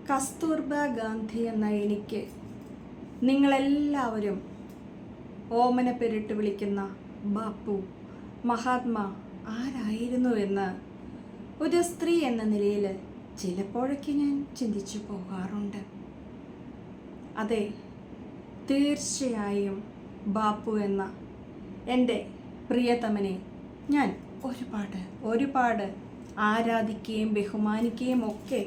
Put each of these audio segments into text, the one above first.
കസ്തൂർബ ഗാന്ധി എന്ന എനിക്ക് നിങ്ങളെല്ലാവരും ഓമന പേരിട്ട് വിളിക്കുന്ന ബാപ്പു മഹാത്മാ ആരായിരുന്നു എന്ന് ഒരു സ്ത്രീ എന്ന നിലയിൽ ചിലപ്പോഴൊക്കെ ഞാൻ ചിന്തിച്ചു പോകാറുണ്ട്. അതെ, തീർച്ചയായും ബാപ്പു എന്ന എൻ്റെ പ്രിയതമനെ ഞാൻ ഒരുപാട് ആരാധിക്കുകയും ബഹുമാനിക്കുകയും ഒക്കെ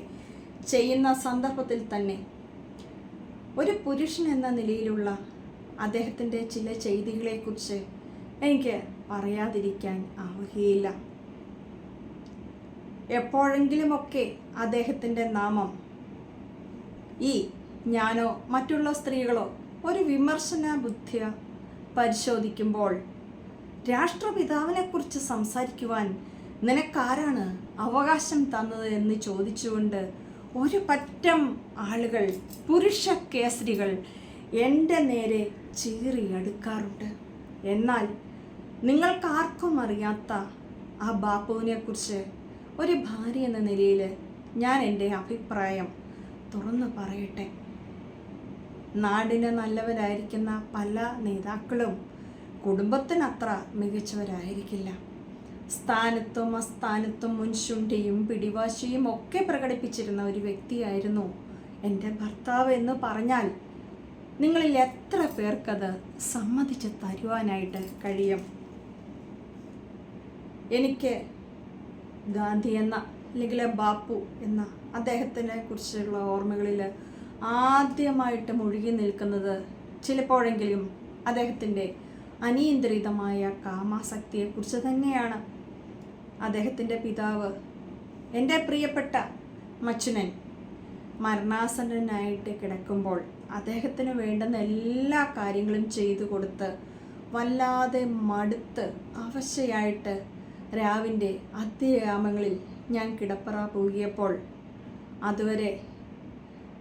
ചെയ്യുന്ന സന്ദർഭത്തിൽ തന്നെ ഒരു പുരുഷൻ എന്ന നിലയിലുള്ള അദ്ദേഹത്തിൻ്റെ ചില ചെയ്തികളെക്കുറിച്ച് എനിക്ക് പറയാതിരിക്കാൻ ആവുകയില്ല. എപ്പോഴെങ്കിലുമൊക്കെ അദ്ദേഹത്തിൻ്റെ നാമം ഞാനോ മറ്റുള്ള സ്ത്രീകളോ ഒരു വിമർശന ബുദ്ധിയ പരിശോധിക്കുമ്പോൾ രാഷ്ട്രപിതാവിനെക്കുറിച്ച് സംസാരിക്കുവാൻ നിനക്കാരാണ് അവകാശം തന്നത് എന്ന് ചോദിച്ചുകൊണ്ട് ഒരു പറ്റം ആളുകൾ, പുരുഷ കേസരികൾ എൻ്റെ നേരെ ചീറിയടുക്കാറുണ്ട്. എന്നാൽ നിങ്ങൾക്കാർക്കും അറിയാത്ത ആ ബാപ്പുവിനെക്കുറിച്ച് ഒരു ഭാര്യ എന്ന നിലയിൽ ഞാൻ എൻ്റെ അഭിപ്രായം തുറന്നു പറയട്ടെ. നാടിന് നല്ലവരായിരിക്കുന്ന പല നേതാക്കളും കുടുംബത്തിനത്ര മികച്ചവരായിരിക്കില്ല. സ്ഥാനത്തും അസ്ഥാനത്തും മുൻശുണ്ടിയും പിടിവാശിയും ഒക്കെ പ്രകടിപ്പിച്ചിരുന്ന ഒരു വ്യക്തിയായിരുന്നു എൻ്റെ ഭർത്താവ് എന്ന് പറഞ്ഞാൽ നിങ്ങളിൽ എത്ര പേർക്കത് സമ്മതിച്ച് തരുവാനായിട്ട് കഴിയും? എനിക്ക് ഗാന്ധി എന്ന അല്ലെങ്കിൽ ബാപ്പു എന്ന അദ്ദേഹത്തിനെ കുറിച്ചുള്ള ഓർമ്മകളിൽ ആദ്യമായിട്ട് മുഴുകി നിൽക്കുന്നത് ചിലപ്പോഴെങ്കിലും അദ്ദേഹത്തിൻ്റെ അനിയന്ത്രിതമായ കാമാസക്തിയെക്കുറിച്ച് തന്നെയാണ്. അദ്ദേഹത്തിൻ്റെ പിതാവ്, എൻ്റെ പ്രിയപ്പെട്ട മച്ചുനൻ, മരണാസന്നനായിട്ട് കിടക്കുമ്പോൾ അദ്ദേഹത്തിന് വേണ്ടുന്ന എല്ലാ കാര്യങ്ങളും ചെയ്തു കൊടുത്ത് വല്ലാതെ മടുത്ത് അവശയായിട്ട് രാവിൻ്റെ അന്ത്യയാമങ്ങളിൽ ഞാൻ കിടപ്പറ പോകിയപ്പോൾ അതുവരെ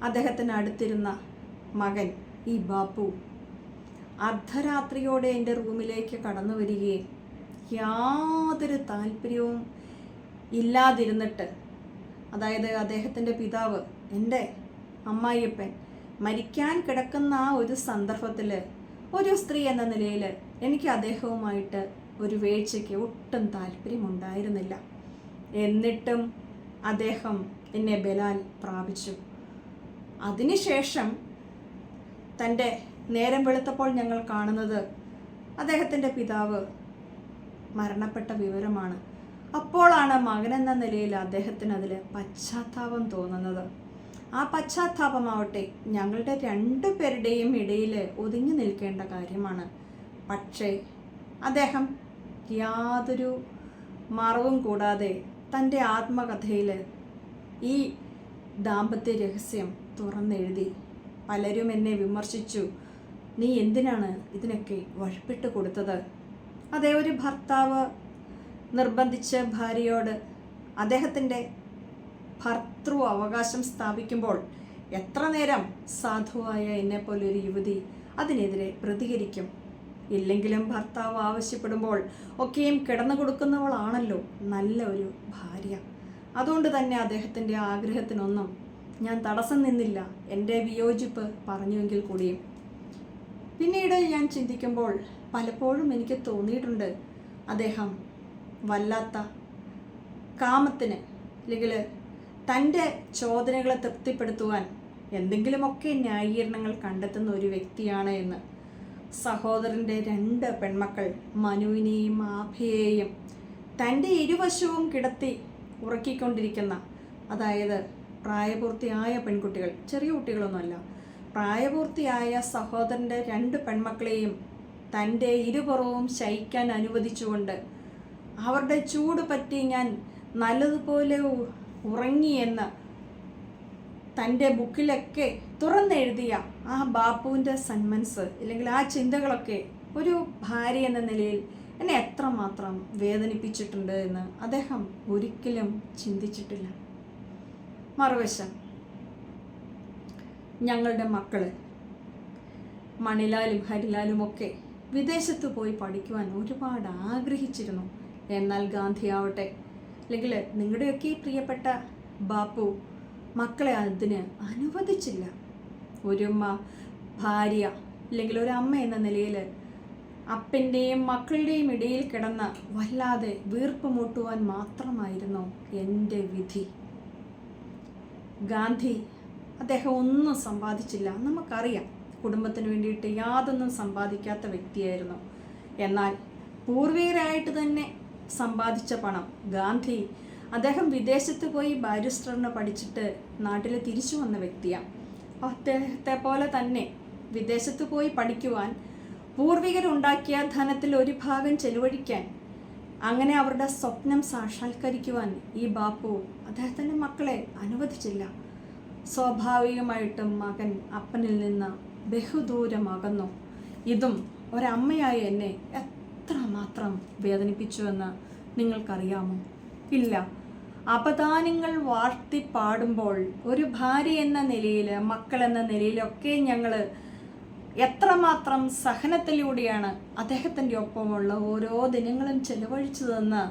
അദ്ദേഹത്തിന് അടുത്തിരുന്ന മകൻ ഈ ബാപ്പു അർദ്ധരാത്രിയോടെ എൻ്റെ റൂമിലേക്ക് കടന്നു വരികയും യാതൊരു താല്പര്യവും ഇല്ലാതിരുന്നിട്ട്, അതായത് അദ്ദേഹത്തിൻ്റെ പിതാവ്, എൻ്റെ അമ്മായിയപ്പൻ മരിക്കാൻ കിടക്കുന്ന ആ ഒരു സന്ദർഭത്തിൽ ഒരു സ്ത്രീ എന്ന നിലയിൽ എനിക്ക് അദ്ദേഹവുമായിട്ട് ഒരു വീഴ്ചയ്ക്ക് ഒട്ടും താല്പര്യമുണ്ടായിരുന്നില്ല. എന്നിട്ടും അദ്ദേഹം എന്നെ ബലാൽ പ്രാപിച്ചു. അതിനുശേഷം തൻ്റെ നേരം വെളുത്തപ്പോൾ ഞങ്ങൾ കാണുന്നത് അദ്ദേഹത്തിൻ്റെ പിതാവ് മരണപ്പെട്ട വിവരമാണ്. അപ്പോഴാണ് മകനെന്ന നിലയിൽ അദ്ദേഹത്തിന് അതിൽ പശ്ചാത്താപം തോന്നുന്നത്. ആ പശ്ചാത്താപമാവട്ടെ ഞങ്ങളുടെ രണ്ടുപേരുടെയും ഇടയിൽ ഒതുങ്ങി നിൽക്കേണ്ട കാര്യമാണ്. പക്ഷേ അദ്ദേഹം യാതൊരു മറവും കൂടാതെ തൻ്റെ ആത്മകഥയിൽ ഈ ദാമ്പത്യ രഹസ്യം തുറന്നെഴുതി. പലരും എന്നെ വിമർശിച്ചു, നീ എന്തിനാണ് ഇതിനൊക്കെ വഴിപ്പെട്ട് കൊടുത്തത്? അതേ, ഒരു ഭർത്താവ് നിർബന്ധിച്ച് ഭാര്യയോട് അദ്ദേഹത്തിൻ്റെ ഭർത്തൃ അവകാശം സ്ഥാപിക്കുമ്പോൾ എത്ര നേരം സാധുവായ എന്നെപ്പോലൊരു യുവതി അതിനെതിരെ പ്രതികരിക്കും? ഇല്ലെങ്കിലും ഭർത്താവ് ആവശ്യപ്പെടുമ്പോൾ ഒക്കെയും കിടന്നു കൊടുക്കുന്നവളാണല്ലോ നല്ല ഒരു ഭാര്യ. അതുകൊണ്ട് തന്നെ അദ്ദേഹത്തിൻ്റെ ആഗ്രഹത്തിനൊന്നും ഞാൻ തടസ്സം നിന്നില്ല, എൻ്റെ വിയോജിപ്പ് പറഞ്ഞുവെങ്കിൽ കൂടിയും. പിന്നീട് ഞാൻ ചിന്തിക്കുമ്പോൾ പലപ്പോഴും എനിക്ക് തോന്നിയിട്ടുണ്ട്, അദ്ദേഹം വല്ലാത്ത കാമത്തിന് അല്ലെങ്കിൽ തൻ്റെ ചോദനകളെ തൃപ്തിപ്പെടുത്തുവാൻ എന്തെങ്കിലുമൊക്കെ ന്യായീകരണങ്ങൾ കണ്ടെത്തുന്ന ഒരു വ്യക്തിയാണ് എന്ന്. സഹോദരൻ്റെ 2 പെൺമക്കൾ മനുവിനെയും ആഭയെയും തൻ്റെ ഇരുവശവും കിടത്തി ഉറക്കിക്കൊണ്ടിരിക്കുന്ന, അതായത് പ്രായപൂർത്തിയായ പെൺകുട്ടികൾ, ചെറിയ കുട്ടികളൊന്നുമല്ല, പ്രായപൂർത്തിയായ സഹോദരൻ്റെ 2 പെൺമക്കളെയും തൻ്റെ ഇരുപുറവും ശയിക്കാൻ അനുവദിച്ചുകൊണ്ട് അവരുടെ ചൂട് പറ്റി ഞാൻ നല്ലതുപോലെ ഉറങ്ങിയെന്ന് തൻ്റെ ബുക്കിലൊക്കെ തുറന്നെഴുതിയ ആ ബാപ്പുവിൻ്റെ സന്മനസ് അല്ലെങ്കിൽ ആ ചിന്തകളൊക്കെ ഒരു ഭാര്യ എന്ന നിലയിൽ എന്നെ എത്രമാത്രം വേദനിപ്പിച്ചിട്ടുണ്ട് എന്ന് അദ്ദേഹം ഒരിക്കലും ചിന്തിച്ചിട്ടില്ല. മറുവശം ഞങ്ങളുടെ മക്കൾ മണിലാലും ഹരിലാലും ഒക്കെ വിദേശത്ത് പോയി പഠിക്കുവാൻ ഒരുപാട് ആഗ്രഹിച്ചിരുന്നു. എന്നാൽ ഗാന്ധി ആവട്ടെ അല്ലെങ്കിൽ നിങ്ങളുടെയൊക്കെ പ്രിയപ്പെട്ട ബാപ്പു മക്കളെ അതിന് അനുവദിച്ചില്ല. ഒരുമ്മ, ഭാര്യ, അല്ലെങ്കിൽ ഒരു അമ്മ എന്ന നിലയിൽ അപ്പൻ്റെയും മക്കളുടെയും ഇടയിൽ കിടന്ന് വല്ലാതെ വീർപ്പ് മുട്ടുവാൻ മാത്രമായിരുന്നു എൻ്റെ വിധി. ഗാന്ധി അദ്ദേഹം ഒന്നും സമ്പാദിച്ചില്ല. നമുക്കറിയാം, കുടുംബത്തിന് വേണ്ടിയിട്ട് യാതൊന്നും സമ്പാദിക്കാത്ത വ്യക്തിയായിരുന്നു. എന്നാൽ പൂർവികരായിട്ട് തന്നെ സമ്പാദിച്ച പണം ഗാന്ധി, അദ്ദേഹം വിദേശത്ത് പോയി ബാരിസ്റ്ററിന് പഠിച്ചിട്ട് നാട്ടിൽ തിരിച്ചു വന്ന വ്യക്തിയാണ്. അദ്ദേഹത്തെ പോലെ തന്നെ വിദേശത്ത് പോയി പഠിക്കുവാൻ, പൂർവികരുണ്ടാക്കിയ ധനത്തിൽ ഒരു ഭാഗം ചെലവഴിക്കാൻ, അങ്ങനെ അവരുടെ സ്വപ്നം സാക്ഷാത്കരിക്കുവാൻ ഈ ബാപ്പു അദ്ദേഹത്തിൻ്റെ മക്കളെ അനുവദിച്ചില്ല. സ്വാഭാവികമായിട്ടും മകൻ അപ്പനിൽ നിന്ന് ബഹുദൂരം അകന്നു. ഇതും ഒരമ്മയായ എന്നെ എത്രമാത്രം വേദനിപ്പിച്ചുവെന്ന് നിങ്ങൾക്കറിയാമോ? ഇല്ല. അപദാനങ്ങൾ വാഴ്ത്തി പാടുമ്പോൾ ഒരു ഭാര്യ എന്ന നിലയിൽ, മക്കൾ എന്ന നിലയിലൊക്കെ ഞങ്ങൾ എത്രമാത്രം സഹനത്തിലൂടെയാണ് അദ്ദേഹത്തിൻ്റെ ഒപ്പമുള്ള ഓരോ ദിനങ്ങളും ചെലവഴിച്ചതെന്ന്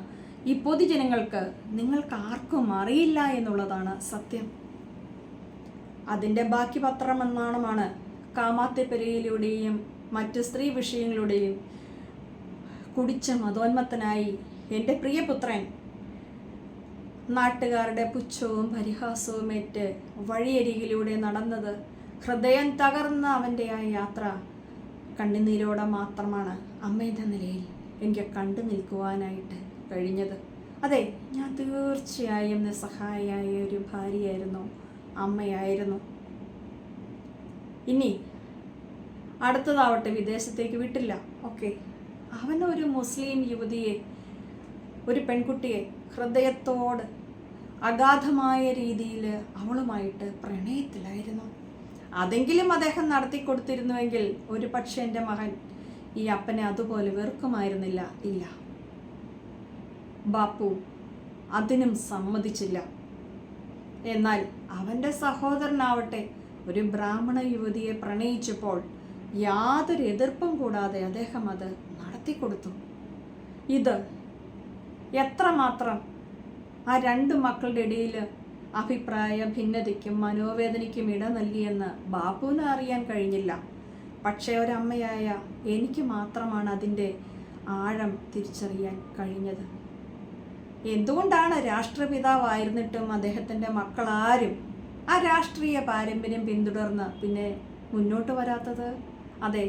ഈ പൊതുജനങ്ങൾക്ക്, നിങ്ങൾക്ക് ആർക്കും അറിയില്ല എന്നുള്ളതാണ് സത്യം. അതിൻ്റെ ബാക്കി പത്രമെന്നാണമാണ് കാമാത്തിപ്പെരയിലൂടെയും മറ്റ് സ്ത്രീ വിഷയങ്ങളുടെയും കുടിച്ച മതോന്മത്തനായി എൻ്റെ പ്രിയപുത്രൻ നാട്ടുകാരുടെ പുച്ഛവും പരിഹാസവും ഏറ്റ് വഴിയരികിലൂടെ നടന്നത്. ഹൃദയം തകർന്ന അവൻ്റെ ആ യാത്ര കണ്ണുനീരോടെ മാത്രമാണ് അമ്മയുടെ നിലയിൽ എനിക്ക് കണ്ടു നിൽക്കുവാനായിട്ട് കഴിഞ്ഞത്. അതെ, ഞാൻ തീർച്ചയായും നിസ്സഹായയായ ഒരു ഭാര്യയായിരുന്നു, അമ്മയായിരുന്നു. ഇനി അടുത്തതാവട്ടെ, വിദേശത്തേക്ക് വിട്ടില്ല. ഓക്കെ, അവനൊരു മുസ്ലിം യുവതിയെ, ഒരു പെൺകുട്ടിയെ ഹൃദയത്തോട് അഗാധമായ രീതിയിൽ അവളുമായിട്ട് പ്രണയത്തിലായിരുന്നു. അതെങ്കിലും അദ്ദേഹം നടത്തി കൊടുത്തിരുന്നുവെങ്കിൽ ഒരു പക്ഷേ എൻ്റെ മകൻ ഈ അപ്പനെ അതുപോലെ വെറുക്കുമായിരുന്നില്ല. ഇല്ല, ബാപ്പു അതിനും സമ്മതിച്ചില്ല. എന്നാൽ അവൻ്റെ സഹോദരനാവട്ടെ ഒരു ബ്രാഹ്മണ യുവതിയെ പ്രണയിച്ചപ്പോൾ യാതൊരു എതിർപ്പും കൂടാതെ അദ്ദേഹം അത് നടത്തിക്കൊടുത്തു. ഇത് എത്രമാത്രം ആ രണ്ട് മക്കളുടെ ഇടയിൽ അഭിപ്രായ ഭിന്നതയ്ക്കും മനോവേദനയ്ക്കും ഇട നൽകിയെന്ന് ബാപ്പുവിന് അറിയാൻ കഴിഞ്ഞില്ല. പക്ഷേ ഒരമ്മയായ എനിക്ക് മാത്രമാണ് അതിൻ്റെ ആഴം തിരിച്ചറിയാൻ കഴിഞ്ഞത്. എന്തുകൊണ്ടാണ് രാഷ്ട്രപിതാവായിരുന്നിട്ടും അദ്ദേഹത്തിൻ്റെ മക്കളാരും ആ രാഷ്ട്രീയ പാരമ്പര്യം പിന്തുടർന്ന് പിന്നെ മുന്നോട്ട് വരാത്തത്? അതെ,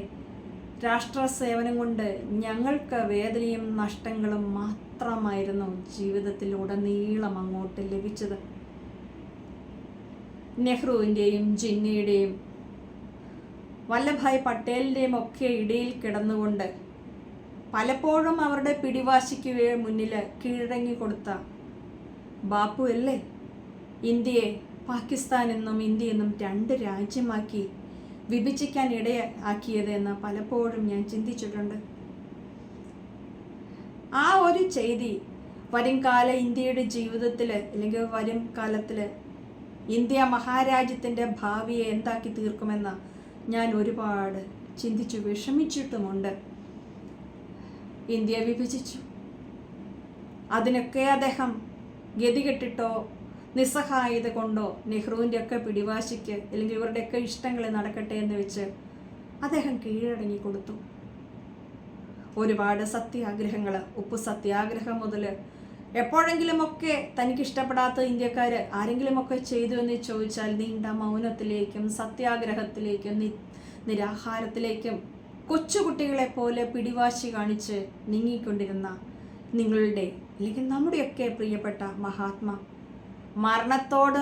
രാഷ്ട്ര സേവനം കൊണ്ട് ഞങ്ങൾക്ക് വേദനയും നഷ്ടങ്ങളും മാത്രമായിരുന്നു ജീവിതത്തിലുടനീളം അങ്ങോട്ട് ലഭിച്ചത്. നെഹ്റുവിൻ്റെയും ജിന്നയുടെയും വല്ലഭായ് പട്ടേലിൻ്റെയും ഒക്കെ ഇടയിൽ കിടന്നുകൊണ്ട് പലപ്പോഴും അവരുടെ പിടിവാശിക്ക് മുന്നിൽ കീഴടങ്ങി കൊടുത്ത ബാപ്പു അല്ലേ ഇന്ത്യയെ പാകിസ്ഥാൻ എന്നും ഇന്ത്യ എന്നും രണ്ട് രാജ്യമാക്കി വിഭജിക്കാൻ ഇടയാക്കിയത് എന്ന് പലപ്പോഴും ഞാൻ ചിന്തിച്ചിട്ടുണ്ട്. ആ ഒരു ചെയ്തി വരുംകാല ഇന്ത്യയുടെ ജീവിതത്തിൽ, അല്ലെങ്കിൽ വരും കാലത്തിൽ ഇന്ത്യ മഹാരാജ്യത്തിൻ്റെ ഭാവിയെ എന്താക്കി തീർക്കുമെന്ന് ഞാൻ ഒരുപാട് ചിന്തിച്ചു വിഷമിച്ചിട്ടുമുണ്ട്. ഇന്ത്യ വിഭജിച്ചു. അതിനൊക്കെ അദ്ദേഹം ഗതികെട്ടിട്ടോ നിസ്സഹായത കൊണ്ടോ നെഹ്റുവിൻ്റെ ഒക്കെ പിടിവാശിക്ക്, അല്ലെങ്കിൽ ഇവരുടെയൊക്കെ ഇഷ്ടങ്ങൾ നടക്കട്ടെ എന്ന് വെച്ച് അദ്ദേഹം കീഴടങ്ങി കൊടുത്തു. ഒരുപാട് സത്യാഗ്രഹങ്ങൾ, ഉപ്പു സത്യാഗ്രഹം മുതൽ എപ്പോഴെങ്കിലുമൊക്കെ തനിക്കിഷ്ടപ്പെടാത്ത ഇന്ത്യക്കാർ ആരെങ്കിലുമൊക്കെ ചെയ്തു എന്ന് ചോദിച്ചാൽ നീണ്ട മൗനത്തിലേക്കും സത്യാഗ്രഹത്തിലേക്കും നിരാഹാരത്തിലേക്കും കൊച്ചുകുട്ടികളെ പോലെ പിടിവാശി കാണിച്ച് നീങ്ങിക്കൊണ്ടിരുന്ന നിങ്ങളുടെ, അല്ലെങ്കിൽ നമ്മുടെയൊക്കെ പ്രിയപ്പെട്ട മഹാത്മാ, മരണത്തോട്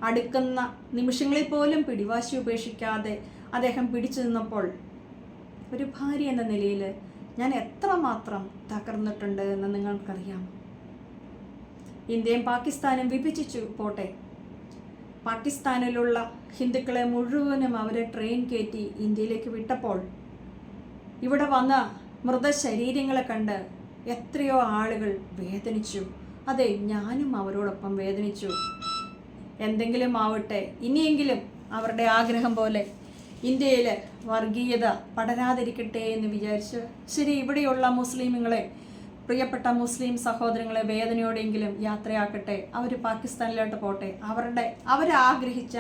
അടുക്കുന്ന നിമിഷങ്ങളിൽ പോലും പിടിവാശി ഉപേക്ഷിക്കാതെ അദ്ദേഹം പിടിച്ചു നിന്നപ്പോൾ ഒരു ഭാര്യ എന്ന നിലയിൽ ഞാൻ എത്രമാത്രം തകർന്നിട്ടുണ്ട് എന്ന് നിങ്ങൾക്കറിയാം. ഇന്ത്യയും പാകിസ്ഥാനും വിഭജിച്ചു പോട്ടെ, പാകിസ്ഥാനിലുള്ള ഹിന്ദുക്കളെ മുഴുവനും അവരെ ട്രെയിൻ കയറ്റി ഇന്ത്യയിലേക്ക് വിട്ടപ്പോൾ ഇവിടെ വന്ന മൃതശരീരങ്ങളെ കണ്ട് എത്രയോ ആളുകൾ വേദനിച്ചു. അതെ, ഞാനും അവരോടൊപ്പം വേദനിച്ചു. എന്തെങ്കിലും ആവട്ടെ, ഇനിയെങ്കിലും അവരുടെ ആഗ്രഹം പോലെ ഇന്ത്യയിൽ വർഗീയത പടരാതിരിക്കട്ടെ എന്ന് വിചാരിച്ച് ശരി, ഇവിടെയുള്ള മുസ്ലിമുകളെ പ്രിയപ്പെട്ട മുസ്ലിം സഹോദരങ്ങളെ വേദനയോടെങ്കിലും യാത്രയാക്കട്ടെ. അവർ പാകിസ്ഥാനിലോട്ട് പോട്ടെ. അവരാഗ്രഹിച്ച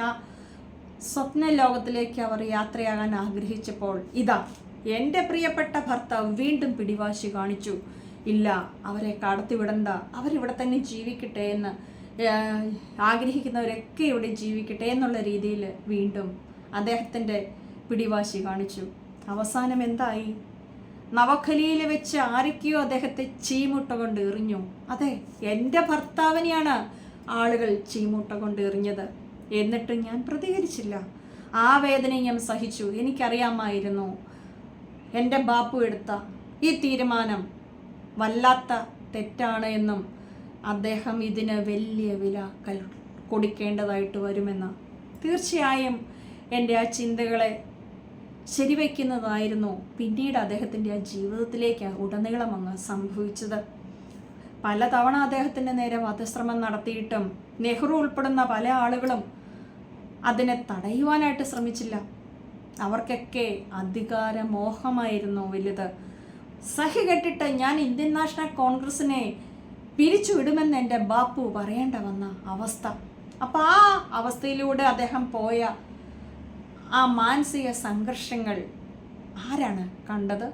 സ്വപ്ന ലോകത്തിലേക്ക് അവർ യാത്രയാകാൻ ആഗ്രഹിച്ചപ്പോൾ ഇതാ എൻ്റെ പ്രിയപ്പെട്ട ഭർത്താവ് വീണ്ടും പിടിവാശി കാണിച്ചു. ഇല്ല, അവരെ കടത്തിവിടണ്ട, അവരിവിടെ തന്നെ ജീവിക്കട്ടെ എന്ന്, ആഗ്രഹിക്കുന്നവരൊക്കെ ഇവിടെ ജീവിക്കട്ടെ എന്നുള്ള രീതിയിൽ വീണ്ടും അദ്ദേഹത്തിൻ്റെ പിടിവാശി കാണിച്ചു. അവസാനം എന്തായി? നവഖലിയിൽ വെച്ച് ആരൊക്കെയോ അദ്ദേഹത്തെ ചീമുട്ട കൊണ്ട് എറിഞ്ഞു. അതെ, എൻ്റെ ഭർത്താവിനെയാണ് ആളുകൾ ചീമുട്ട കൊണ്ട് എറിഞ്ഞത്. എന്നിട്ട് ഞാൻ പ്രതികരിച്ചില്ല. ആ വേദന ഞാൻ സഹിച്ചു. എനിക്കറിയാമായിരുന്നു എൻ്റെ ബാപ്പു എടുത്ത ഈ തീരുമാനം വല്ലാത്ത തെറ്റാണ് എന്നും അദ്ദേഹം ഇതിന് വലിയ വില കൊടുക്കേണ്ടതായിട്ട് വരുമെന്ന്. തീർച്ചയായും എൻ്റെ ആ ചിന്തകളെ ശരിവയ്ക്കുന്നതായിരുന്നു പിന്നീട് അദ്ദേഹത്തിൻ്റെ ആ ജീവിതത്തിലേക്ക് ഉടനീളം അങ്ങ് സംഭവിച്ചത്. പലതവണ അദ്ദേഹത്തിൻ്റെ നേരെ വധശ്രമം നടത്തിയിട്ടും നെഹ്റു ഉൾപ്പെടുന്ന പല ആളുകളും അതിനെ തടയുവാനായിട്ട് ശ്രമിച്ചില്ല. അവർക്കൊക്കെ അധികാരമോഹമായിരുന്നു വലുത്. സഹി കെട്ടിട്ട് ഞാൻ ഇന്ത്യൻ നാഷണൽ കോൺഗ്രസിനെ പിരിച്ചുവിടുമെന്ന് എൻ്റെ ബാപ്പു പറയേണ്ട വന്ന അവസ്ഥ. അപ്പം ആ അവസ്ഥയിലൂടെ അദ്ദേഹം പോയ ആ മാനസിക സംഘർഷങ്ങൾ ആരാണ് കണ്ടത്?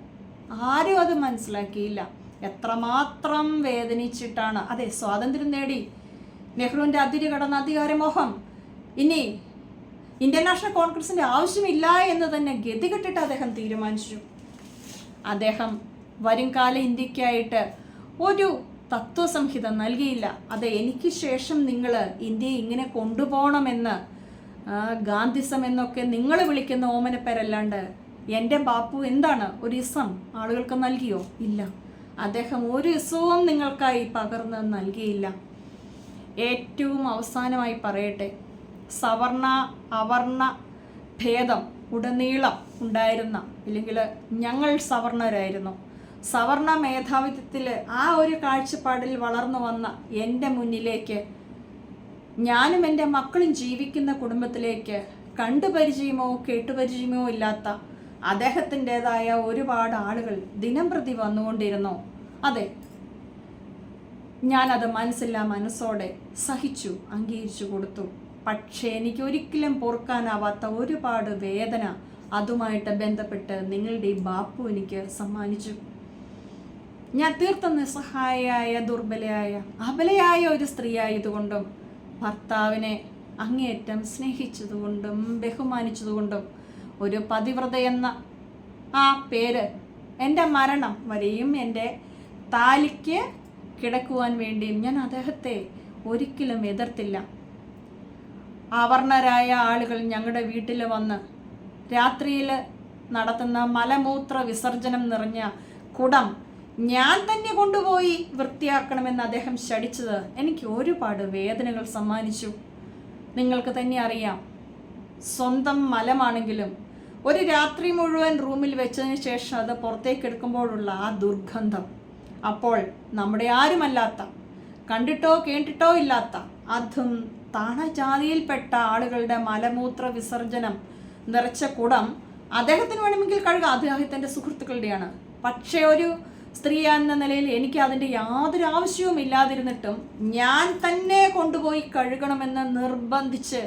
ആരും അത് മനസ്സിലാക്കിയില്ല. എത്രമാത്രം വേദനിച്ചിട്ടാണ്. അതെ, സ്വാതന്ത്ര്യം നേടി നെഹ്റുവിൻ്റെ അതിര് കടന്ന അധികാരമോഹം ഇനി ഇന്ത്യൻ നാഷണൽ കോൺഗ്രസിൻ്റെ ആവശ്യമില്ല എന്ന് തന്നെ ഗതികെട്ടിട്ട് അദ്ദേഹം തീരുമാനിച്ചു. അദ്ദേഹം വരുംകാല ഇന്ത്യക്കായിട്ട് ഒരു തത്വസംഹിത നൽകിയില്ല. അത് എനിക്ക് ശേഷം നിങ്ങൾ ഇന്ത്യയെ ഇങ്ങനെ കൊണ്ടുപോകണമെന്ന് ഗാന്ധിസം എന്നൊക്കെ നിങ്ങൾ വിളിക്കുന്ന ഓമനപ്പേരല്ലാണ്ട് എൻ്റെ ബാപ്പു എന്താണ് ഒരു ഇസം ആളുകൾക്ക് നൽകിയോ? ഇല്ല. അദ്ദേഹം ഒരു ഇസവും നിങ്ങൾക്കായി പകർന്ന് നൽകിയില്ല. ഏറ്റവും അവസാനമായി പറയട്ടെ, സവർണ അവർണ ഭേദം ഉടനീളം ഉണ്ടായിരുന്ന, ഇല്ലെങ്കിൽ ഞങ്ങൾ സവർണരായിരുന്നു, സവർണ മേധാവിത്വത്തിൽ ആ ഒരു കാഴ്ചപ്പാടിൽ വളർന്നു വന്ന എൻ്റെ മുന്നിലേക്ക്, ഞാനും എൻ്റെ മക്കളും ജീവിക്കുന്ന കുടുംബത്തിലേക്ക് കണ്ടുപരിചയമോ കേട്ടുപരിചയമോ ഇല്ലാത്ത അദ്ദേഹത്തിൻ്റെതായ ഒരുപാട് ആളുകൾ ദിനം പ്രതി വന്നുകൊണ്ടിരുന്നു. അതെ, ഞാനത് മനസ്സോടെ സഹിച്ചു, അംഗീകരിച്ചു കൊടുത്തു. പക്ഷേ എനിക്ക് ഒരിക്കലും പൊറുക്കാനാവാത്ത ഒരുപാട് വേദന അതുമായിട്ട് ബന്ധപ്പെട്ട് നിങ്ങളുടെ ഈ ബാപ്പു എനിക്ക് സമ്മാനിച്ചു. ഞാൻ തീർത്തും നിസ്സഹായയായ, ദുർബലയായ, അബലയായ ഒരു സ്ത്രീ ആയതുകൊണ്ടും ഭർത്താവിനെ അങ്ങേയറ്റം സ്നേഹിച്ചതുകൊണ്ടും ബഹുമാനിച്ചതുകൊണ്ടും ഒരു പതിവ്രത എന്ന ആ പേര് എൻ്റെ മരണം വരെയും എൻ്റെ താലിക്ക് കിടക്കുവാൻ വേണ്ടിയും ഞാൻ അദ്ദേഹത്തെ ഒരിക്കലും എതിർത്തില്ല. അവർണരായ ആളുകൾ ഞങ്ങളുടെ വീട്ടിൽ വന്ന് രാത്രിയിൽ നടത്തുന്ന മലമൂത്ര വിസർജനം നിറഞ്ഞ കുടം ഞാൻ തന്നെ കൊണ്ടുപോയി വൃത്തിയാക്കണമെന്ന് അദ്ദേഹം ശഠിച്ചത് എനിക്ക് ഒരുപാട് വേദനകൾ സമ്മാനിച്ചു. നിങ്ങൾക്ക് തന്നെ അറിയാം, സ്വന്തം മലമാണെങ്കിലും ഒരു രാത്രി മുഴുവൻ റൂമിൽ വെച്ചതിന് ശേഷം അത് പുറത്തേക്ക് എടുക്കുമ്പോഴുള്ള ആ ദുർഗന്ധം, അപ്പോൾ നമ്മുടെ ആരുമല്ലാത്ത, കണ്ടിട്ടോ കേട്ടിട്ടോ ഇല്ലാത്ത, അതും താണജാതിയിൽപ്പെട്ട ആളുകളുടെ മലമൂത്ര വിസർജനം നിറച്ച കുടം അദ്ദേഹത്തിന് വേണമെങ്കിൽ കഴുകാം, അദ്ദേഹത്തിൻ്റെ സുഹൃത്തുക്കളുടെയാണ്. പക്ഷേ ഒരു സ്ത്രീ എന്ന നിലയിൽ എനിക്ക് അതിൻ്റെ യാതൊരു ആവശ്യവും ഇല്ലാതിരുന്നിട്ടും ഞാൻ തന്നെ കൊണ്ടുപോയി കഴുകണമെന്ന് നിർബന്ധിച്ച്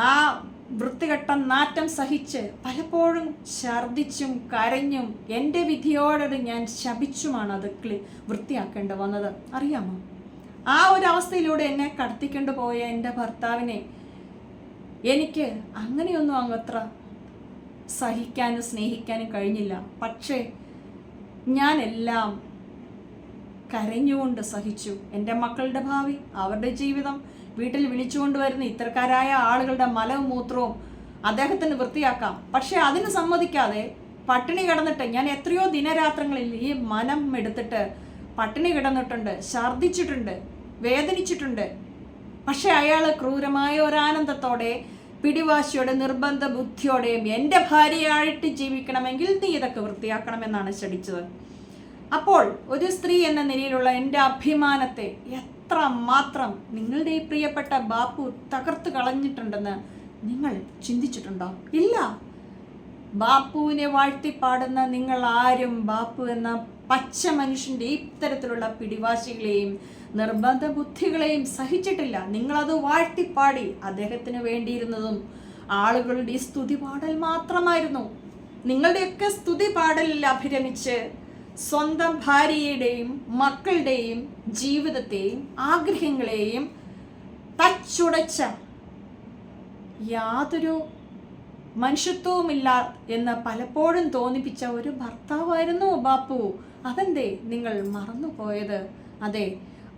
ആ വൃത്തികെട്ട നാറ്റം സഹിച്ച് പലപ്പോഴും ഛർദിച്ചും കരഞ്ഞും എൻ്റെ വിധിയോടെ ഞാൻ ശപിച്ചുമാണ് അത് വൃത്തിയാക്കേണ്ടി വന്നത്. അറിയാമോ, ആ ഒരു അവസ്ഥയിലൂടെ എന്നെ കടത്തിക്കൊണ്ട് പോയ എൻ്റെ ഭർത്താവിനെ എനിക്ക് അങ്ങനെയൊന്നും അങ്ങത്ര സഹിക്കാനും സ്നേഹിക്കാനും കഴിഞ്ഞില്ല. പക്ഷേ ഞാനെല്ലാം കരഞ്ഞുകൊണ്ട് സഹിച്ചു. എൻ്റെ മക്കളുടെ ഭാവി, അവരുടെ ജീവിതം, വീട്ടിൽ വിളിച്ചുകൊണ്ട് വരുന്ന ഇത്തരക്കാരായ ആളുകളുടെ മലവും മൂത്രവും അദ്ദേഹത്തിന് വൃത്തിയാക്കാം. പക്ഷെ അതിന് സമ്മതിക്കാതെ പട്ടിണി കിടന്നിട്ട് ഞാൻ എത്രയോ ദിനരാത്രങ്ങളിൽ ഈ മനം എടുത്തിട്ട് പട്ടിണി കിടന്നിട്ടുണ്ട്, ഛർദിച്ചിട്ടുണ്ട്, വേദനിച്ചിട്ടുണ്ട്. പക്ഷെ അയാൾ ക്രൂരമായ ഒരാനന്ദത്തോടെ, പിടിവാശിയോടെ, നിർബന്ധ ബുദ്ധിയോടെയും എൻ്റെ ഭാര്യയായിട്ട് ജീവിക്കണമെങ്കിൽ നീ ഇതൊക്കെ വൃത്തിയാക്കണമെന്നാണ് ശഠിച്ചത്. അപ്പോൾ ഒരു സ്ത്രീ എന്ന നിലയിലുള്ള എൻ്റെ അഭിമാനത്തെ എത്ര മാത്രം നിങ്ങളുടെ ഈ പ്രിയപ്പെട്ട ബാപ്പു തകർത്ത് കളഞ്ഞിട്ടുണ്ടെന്ന് നിങ്ങൾ ചിന്തിച്ചിട്ടുണ്ടോ? ഇല്ല. ബാപ്പുവിനെ വാഴ്ത്തിപ്പാടുന്ന നിങ്ങൾ ആരും ബാപ്പു എന്ന പച്ച മനുഷ്യൻ്റെ ഇത്തരത്തിലുള്ള പിടിവാശികളെയും നിർബന്ധ ബുദ്ധികളെയും സഹിച്ചിട്ടില്ല. നിങ്ങളത് വാഴ്ത്തിപ്പാടി. അദ്ദേഹത്തിന് വേണ്ടിയിരുന്നതും ആളുകളുടെ സ്തുതി പാടൽ മാത്രമായിരുന്നു. നിങ്ങളുടെയൊക്കെ സ്തുതി പാടലിൽ അഭിരമിച്ച് സ്വന്തം ഭാര്യയുടെയും മക്കളുടെയും ജീവിതത്തെയും ആഗ്രഹങ്ങളെയും തച്ചുടച്ച, യാതൊരു മനുഷ്യത്വവുമില്ല എന്ന് പലപ്പോഴും തോന്നിപ്പിച്ച ഒരു ഭർത്താവായിരുന്നു ബാപ്പു. അതെന്തേ നിങ്ങൾ മറന്നുപോയത്? അതെ,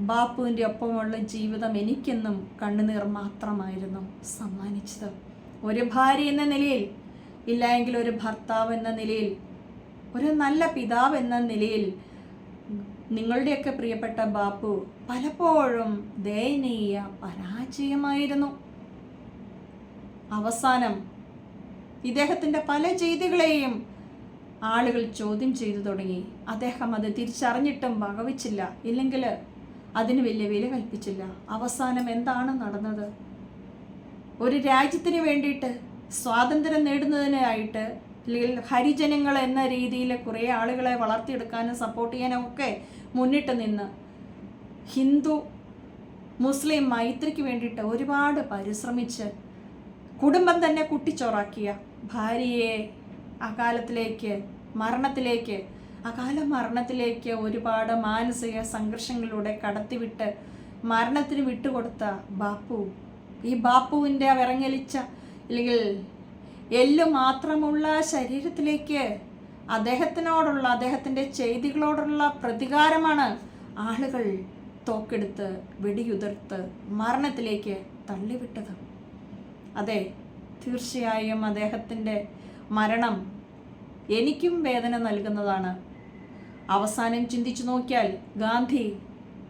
ബാപ്പുവിൻ്റെ ഒപ്പമുള്ള ജീവിതം എനിക്കെന്നും കണ്ണുനീർ മാത്രമായിരുന്നു സമ്മാനിച്ചത്. ഒരു ഭാര്യ എന്ന നിലയിൽ, ഇല്ല എങ്കിൽ ഒരു ഭർത്താവ് എന്ന നിലയിൽ, ഒരു നല്ല പിതാവ് എന്ന നിലയിൽ നിങ്ങളുടെയൊക്കെ പ്രിയപ്പെട്ട ബാപ്പു പലപ്പോഴും ദയനീയ പരാജയമായിരുന്നു. അവസാനം ഇദ്ദേഹത്തിൻ്റെ പല ചെയ്തികളെയും ആളുകൾ ചോദ്യം ചെയ്തു തുടങ്ങി. അദ്ദേഹം അത് തിരിച്ചറിഞ്ഞിട്ടും വകവച്ചില്ല, ഇല്ലെങ്കിൽ അതിന് വലിയ വില കൽപ്പിച്ചില്ല. അവസാനം എന്താണ് നടന്നത്? ഒരു രാജ്യത്തിന് വേണ്ടിയിട്ട്, സ്വാതന്ത്ര്യം നേടുന്നതിനായിട്ട്, അല്ലെങ്കിൽ ഹരിജനങ്ങൾ എന്ന രീതിയിൽ കുറേ ആളുകളെ വളർത്തിയെടുക്കാനും സപ്പോർട്ട് ചെയ്യാനും ഒക്കെ മുന്നിട്ട് നിന്ന് ഹിന്ദു മുസ്ലിം മൈത്രിക്ക് വേണ്ടിയിട്ട് ഒരുപാട് പരിശ്രമിച്ച് കുടുംബം തന്നെ കുട്ടിച്ചോറാക്കിയ ഭാര്യയെ അകാല മരണത്തിലേക്ക് ഒരുപാട് മാനസിക സംഘർഷങ്ങളിലൂടെ കടത്തിവിട്ട് മരണത്തിന് വിട്ടുകൊടുത്ത ബാപ്പു, ഈ ബാപ്പുവിൻ്റെ വിറങ്ങലിച്ച അല്ലെങ്കിൽ എല്ലു മാത്രമുള്ള ശരീരത്തിലേക്ക് അദ്ദേഹത്തിൻ്റെ ചെയ്തികളോടുള്ള പ്രതികാരമാണ് ആളുകൾ തോക്കെടുത്ത് വെടിയുതിർത്ത് മരണത്തിലേക്ക് തള്ളിവിട്ടത്. അതെ, തീർച്ചയായും അദ്ദേഹത്തിൻ്റെ മരണം എനിക്കും വേദന നൽകുന്നതാണ്. അവസാനം ചിന്തിച്ചു നോക്കിയാൽ ഗാന്ധി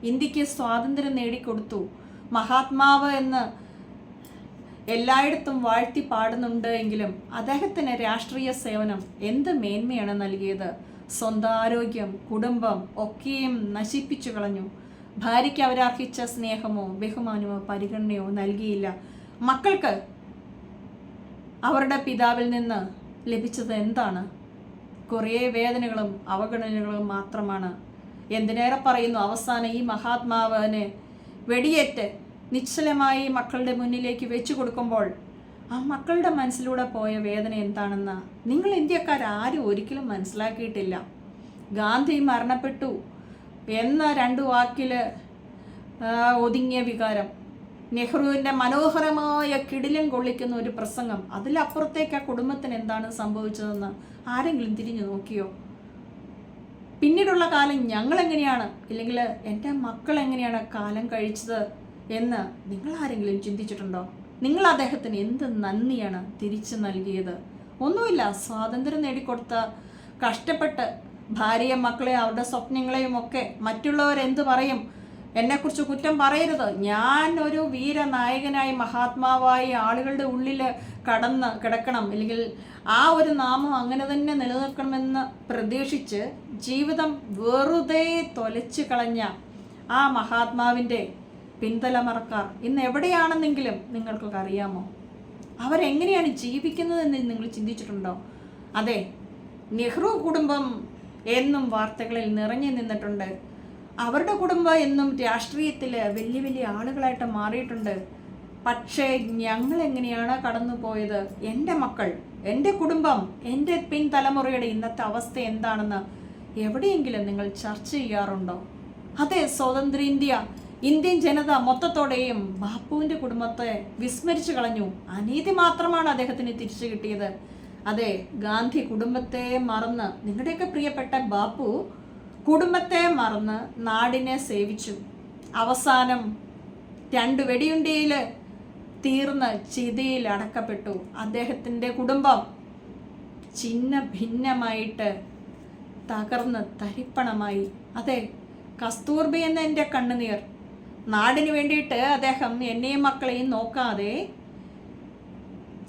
ഇന്ത്യക്ക് സ്വാതന്ത്ര്യം നേടിക്കൊടുത്തു, മഹാത്മാവ് എന്ന് എല്ലായിടത്തും വാഴ്ത്തി പാടുന്നുണ്ട് എങ്കിലും അദ്ദേഹത്തിന് രാഷ്ട്രീയ സേവനം എന്ത് മേന്മയാണ് നൽകിയത്? സ്വന്തം ആരോഗ്യം, കുടുംബം ഒക്കെയും നശിപ്പിച്ചു കളഞ്ഞു. ഭാര്യയ്ക്ക് അവരർഹിച്ച സ്നേഹമോ ബഹുമാനമോ പരിഗണനയോ നൽകിയില്ല. മക്കൾക്ക് അവരുടെ പിതാവിൽ നിന്ന് ലഭിച്ചത് എന്താണ്? കുറേ വേദനകളും അവഗണനകളും മാത്രമാണ്. എന്തിനേറെ പറയുന്നു, അവസാനം ഈ മഹാത്മാവിനെ വെടിയേറ്റ് നിശ്ചലമായി മക്കളുടെ മുന്നിലേക്ക് വെച്ചു കൊടുക്കുമ്പോൾ ആ മക്കളുടെ മനസ്സിലൂടെ പോയ വേദന എന്താണെന്ന് നിങ്ങൾ ഇന്ത്യക്കാരും ഒരിക്കലും മനസ്സിലാക്കിയിട്ടില്ല. ഗാന്ധി മരണപ്പെട്ടു എന്ന 2 വാക്കിൽ ഒതുങ്ങിയ വികാരം, നെഹ്റുവിൻ്റെ മനോഹരമായ കിടിലം കൊള്ളിക്കുന്ന ഒരു പ്രസംഗം, അതിലപ്പുറത്തേക്ക് ആ കുടുംബത്തിന് എന്താണ് സംഭവിച്ചതെന്ന് ആരെങ്കിലും തിരിഞ്ഞു നോക്കിയോ? പിന്നീടുള്ള കാലം ഞങ്ങളെങ്ങനെയാണ്, ഇല്ലെങ്കിൽ എൻ്റെ മക്കൾ എങ്ങനെയാണ് കാലം കഴിച്ചത് എന്ന് നിങ്ങൾ ആരെങ്കിലും ചിന്തിച്ചിട്ടുണ്ടോ? നിങ്ങൾ അദ്ദേഹത്തിന് എന്ത് നന്ദിയാണ് തിരിച്ചു നൽകിയത്? ഒന്നുമില്ല. സ്വാതന്ത്ര്യം നേടിക്കൊടുത്ത, കഷ്ടപ്പെട്ട് ഭാര്യയും മക്കളെയും അവരുടെ സ്വപ്നങ്ങളെയും ഒക്കെ മറ്റുള്ളവരെന്ത് പറയും, എന്നെക്കുറിച്ച് കുറ്റം പറയരുത്, ഞാൻ ഒരു വീരനായകനായി മഹാത്മാവായി ആളുകളുടെ ഉള്ളിൽ കിടക്കണം, അല്ലെങ്കിൽ ആ ഒരു നാമം അങ്ങനെ തന്നെ നിലനിൽക്കണമെന്ന് പ്രതീക്ഷിച്ച് ജീവിതം വെറുതെ തൊലച്ചു കളഞ്ഞ ആ മഹാത്മാവിൻ്റെ പിന്തലമുറക്കാർ ഇന്ന് എവിടെയാണെന്നെങ്കിലും നിങ്ങൾക്കൊക്കെ അറിയാമോ? അവരെങ്ങനെയാണ് ജീവിക്കുന്നതെന്ന് നിങ്ങൾ ചിന്തിച്ചിട്ടുണ്ടോ? അതെ, നെഹ്റു കുടുംബം എന്നും വാർത്തകളിൽ നിറഞ്ഞു നിന്നിട്ടുണ്ട്. അവരുടെ കുടുംബം എന്നും രാഷ്ട്രീയത്തിൽ വലിയ വലിയ ആളുകളായിട്ട് മാറിയിട്ടുണ്ട്. പക്ഷേ ഞങ്ങൾ എങ്ങനെയാണ് കടന്നു പോയത്? എൻ്റെ മക്കൾ, എൻ്റെ കുടുംബം, എൻ്റെ പിൻതലമുറയുടെ ഇന്നത്തെ അവസ്ഥ എന്താണെന്ന് എവിടെയെങ്കിലും നിങ്ങൾ ചർച്ച ചെയ്യാറുണ്ടോ? അതെ, സ്വതന്ത്ര ഇന്ത്യൻ ജനത മൊത്തത്തോടെയും ബാപ്പുവിൻ്റെ കുടുംബത്തെ വിസ്മരിച്ചു കളഞ്ഞു. അനീതി മാത്രമാണ് അദ്ദേഹത്തിന് തിരിച്ചു കിട്ടിയത്. അതെ, ഗാന്ധി കുടുംബത്തെ മറന്ന്, നിങ്ങളുടെയൊക്കെ പ്രിയപ്പെട്ട ബാപ്പു കുടുംബത്തെ മറന്ന് നാടിനെ സേവിച്ചു. അവസാനം 2 വെടിയുണ്ടയിൽ തീർന്ന് ചിതയിൽ അടക്കപ്പെട്ടു. അദ്ദേഹത്തിൻ്റെ കുടുംബം ചിന്ന ഭിന്നമായിട്ട് തകർന്ന് തരിപ്പണമായി. അതെ, കസ്തൂർബി എന്ന എൻ്റെ കണ്ണുനീർ, നാടിന് വേണ്ടിയിട്ട് അദ്ദേഹം എന്നെയും മക്കളെയും നോക്കാതെ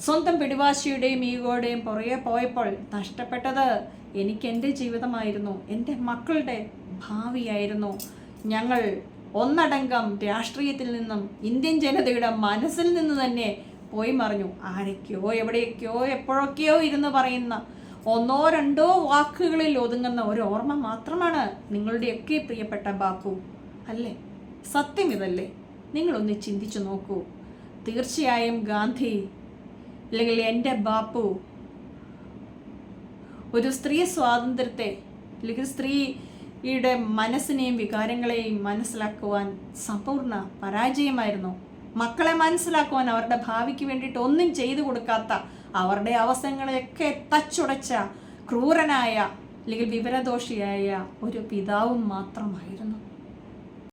സ്വന്തം പിടിവാശിയുടെയും ഈഗോയുടെയും പുറകെ പോയപ്പോൾ നഷ്ടപ്പെട്ടത് എനിക്ക് എൻ്റെ ജീവിതമായിരുന്നു, എൻ്റെ മക്കളുടെ ഭാവിയായിരുന്നു. ഞങ്ങൾ ഒന്നടങ്കം രാഷ്ട്രീയത്തിൽ നിന്നും ഇന്ത്യൻ ജനതയുടെ മനസ്സിൽ നിന്ന് തന്നെ പോയി മറിഞ്ഞു. ആരൊക്കെയോ എവിടെയൊക്കെയോ എപ്പോഴൊക്കെയോ ഇരുന്ന് പറയുന്ന ഒന്നോ രണ്ടോ വാക്കുകളിൽ ഒതുങ്ങുന്ന ഒരു ഓർമ്മ മാത്രമാണ് നിങ്ങളുടെയൊക്കെ പ്രിയപ്പെട്ട ബാപ്പു അല്ലേ? സത്യം ഇതല്ലേ? നിങ്ങളൊന്ന് ചിന്തിച്ചു നോക്കൂ. തീർച്ചയായും ഗാന്ധി അല്ലെങ്കിൽ എൻ്റെ ബാപ്പു ഒരു സ്ത്രീ സ്വാതന്ത്ര്യത്തെ അല്ലെങ്കിൽ സ്ത്രീയുടെ മനസ്സിനെയും വികാരങ്ങളെയും മനസ്സിലാക്കുവാൻ സമ്പൂർണ്ണ പരാജയമായിരുന്നു. മക്കളെ മനസ്സിലാക്കുവാൻ, അവരുടെ ഭാവിക്ക് വേണ്ടിയിട്ട് ഒന്നും ചെയ്തു കൊടുക്കാത്ത, അവരുടെ അവസരങ്ങളെയൊക്കെ തച്ചുടച്ച ക്രൂരനായ അല്ലെങ്കിൽ വിവരദോഷിയായ ഒരു പിതാവും മാത്രമായിരുന്നു.